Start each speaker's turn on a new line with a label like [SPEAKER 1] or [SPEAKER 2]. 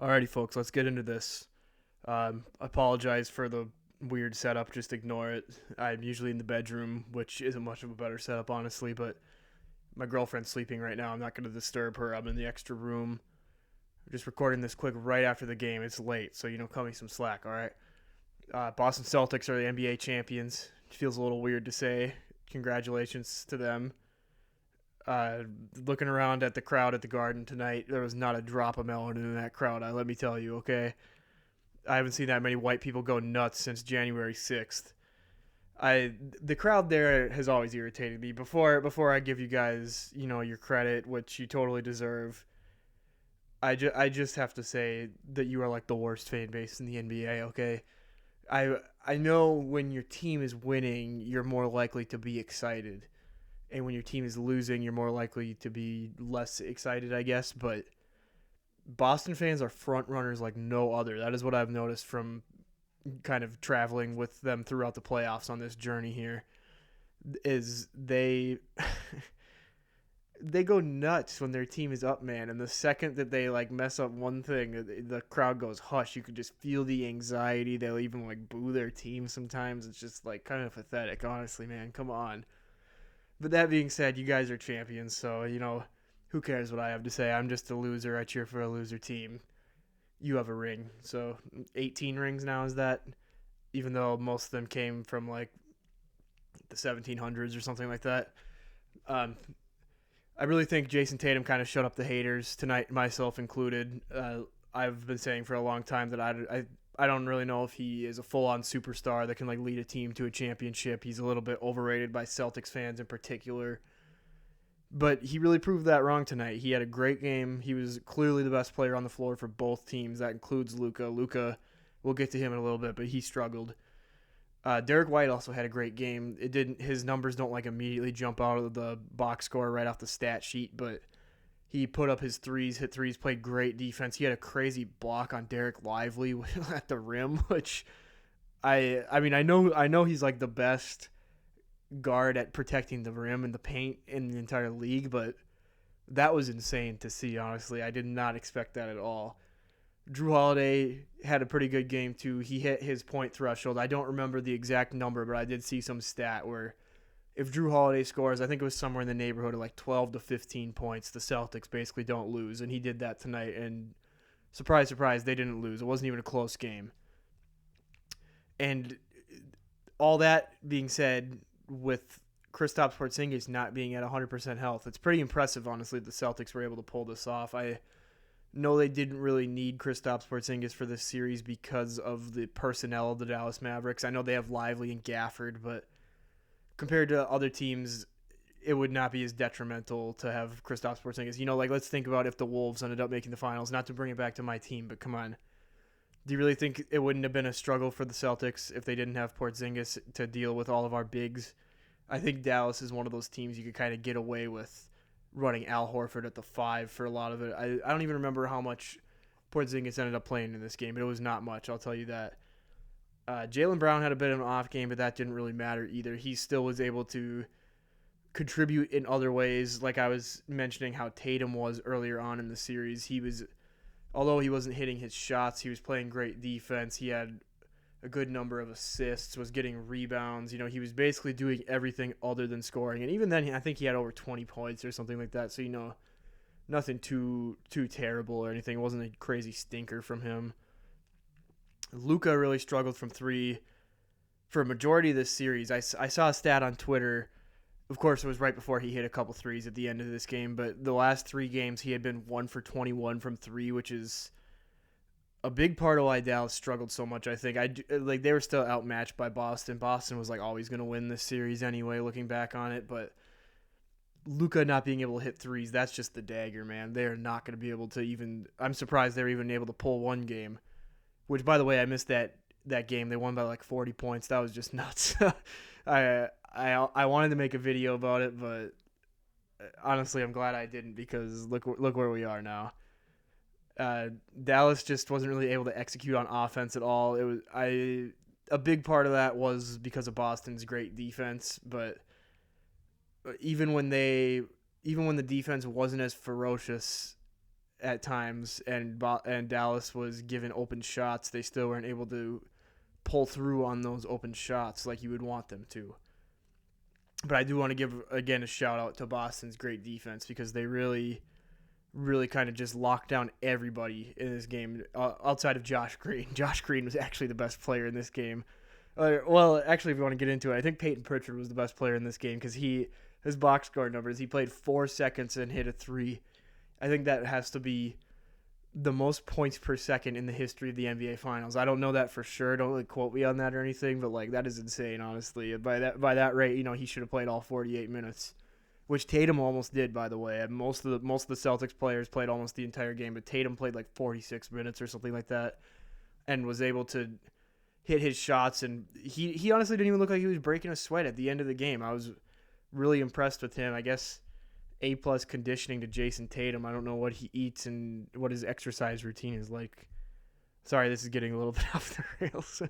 [SPEAKER 1] Alrighty, folks, let's get into this. Apologize for the weird setup. Just ignore it. I'm usually in the bedroom, which isn't much of a better setup, honestly, but my girlfriend's sleeping right now. I'm not going to disturb her. I'm in the extra room. Just recording this quick right after the game. It's late, so, cut me some slack, all right? Boston Celtics are the NBA champions. It feels a little weird to say. Congratulations to them. Uh, Looking around at the crowd at the Garden tonight, there was not a drop of melanin in that crowd. Let me tell you, okay? I haven't seen that many white people go nuts since January 6th. I The crowd there has always irritated me. Before I give you guys, your credit, which you totally deserve. I just have to say that you are like the worst fan base in the NBA, okay? I know when your team is winning, you're more likely to be excited. And when your team is losing, you're more likely to be less excited, I guess, but Boston fans are front runners like no other. That is what I've noticed from kind of traveling with them throughout the playoffs on this journey here. Is they go nuts when their team is up, man. And the second that they like mess up one thing, the crowd goes hush. You could just feel the anxiety. They'll even like boo their team sometimes. It's just like kind of pathetic, honestly, man. Come on. But that being said, you guys are champions, so who cares what I have to say? I'm just a loser. I cheer for a loser team. You have a ring, so 18 rings now is that? Even though most of them came from like the 1700s or something like that. Um, I really think Jason Tatum kind of shut up the haters tonight, myself included. I've been saying for a long time that I don't really know if he is a full-on superstar that can like lead a team to a championship. He's a little bit overrated by Celtics fans in particular. But he really proved that wrong tonight. He had a great game. He was clearly the best player on the floor for both teams. That includes Luka. Luka, we'll get to him in a little bit, but he struggled. Derek White also had a great game. It didn't. His numbers don't like immediately jump out of the box score right off the stat sheet, but he put up his threes, hit threes, played great defense. He had a crazy block on Derek Lively at the rim, which I mean I know he's like the best guard at protecting the rim and the paint in the entire league, but that was insane to see, honestly. I did not expect that at all. Drew Holiday had a pretty good game too. He hit his point threshold. I don't remember the exact number, but I did see some stat where if Drew Holiday scores, I think it was somewhere in the neighborhood of like 12 to 15 points, the Celtics basically don't lose, and he did that tonight, and surprise surprise, they didn't lose. It wasn't even a close game. And all that being said, with Kristaps Porzingis not being at 100% health, it's pretty impressive, honestly, the Celtics were able to pull this off. I know they didn't really need Kristaps Porzingis for this series because of the personnel of the Dallas Mavericks. I know they have Lively and Gafford, but compared to other teams, it would not be as detrimental to have Kristaps Porzingis. Like let's think about if the Wolves ended up making the finals. Not to bring it back to my team, but come on. Do you really think it wouldn't have been a struggle for the Celtics if they didn't have Porzingis to deal with all of our bigs? I think Dallas is one of those teams you could kind of get away with running Al Horford at the five for a lot of it. I don't even remember how much Porzingis ended up playing in this game, but it was not much. I'll tell you that. Jaylen Brown had a bit of an off game, but that didn't really matter either. He still was able to contribute in other ways, like I was mentioning how Tatum was earlier on in the series. Although he wasn't hitting his shots, he was playing great defense. He had a good number of assists, was getting rebounds. He was basically doing everything other than scoring. And even then, I think he had over 20 points or something like that. So, nothing too terrible or anything. It wasn't a crazy stinker from him. Luka really struggled from three for a majority of this series. I saw a stat on Twitter. Of course, it was right before he hit a couple threes at the end of this game, but the last three games he had been 1 for 21 from three, which is a big part of why Dallas struggled so much. I think they were still outmatched by Boston. Boston was like always going to win this series anyway, looking back on it. But Luka not being able to hit threes, that's just the dagger, man. They are not going to be able to even. I'm surprised they were even able to pull one game. Which, by the way, I missed that game. They won by like 40 points. That was just nuts. I wanted to make a video about it, but honestly, I'm glad I didn't because look where we are now. Dallas just wasn't really able to execute on offense at all. A big part of that was because of Boston's great defense, but even when the defense wasn't as ferocious at times, and Dallas was given open shots, they still weren't able to pull through on those open shots like you would want them to. But I do want to give, again, a shout out to Boston's great defense, because they really, really kind of just locked down everybody in this game outside of Josh Green. Josh Green was actually the best player in this game. Well, actually, if you want to get into it, I think Peyton Pritchard was the best player in this game, because his box score numbers, he played 4 seconds and hit a 3. I think that has to be the most points per second in the history of the NBA Finals. I don't know that for sure. Don't really quote me on that or anything, but like that is insane, honestly. By that rate, he should have played all 48 minutes, which Tatum almost did, by the way. Most of the Celtics players played almost the entire game, but Tatum played like 46 minutes or something like that, and was able to hit his shots. And he honestly didn't even look like he was breaking a sweat at the end of the game. I was really impressed with him. I guess A+ conditioning to Jason Tatum. I don't know what he eats and what his exercise routine is like. Sorry, this is getting a little bit off the rails.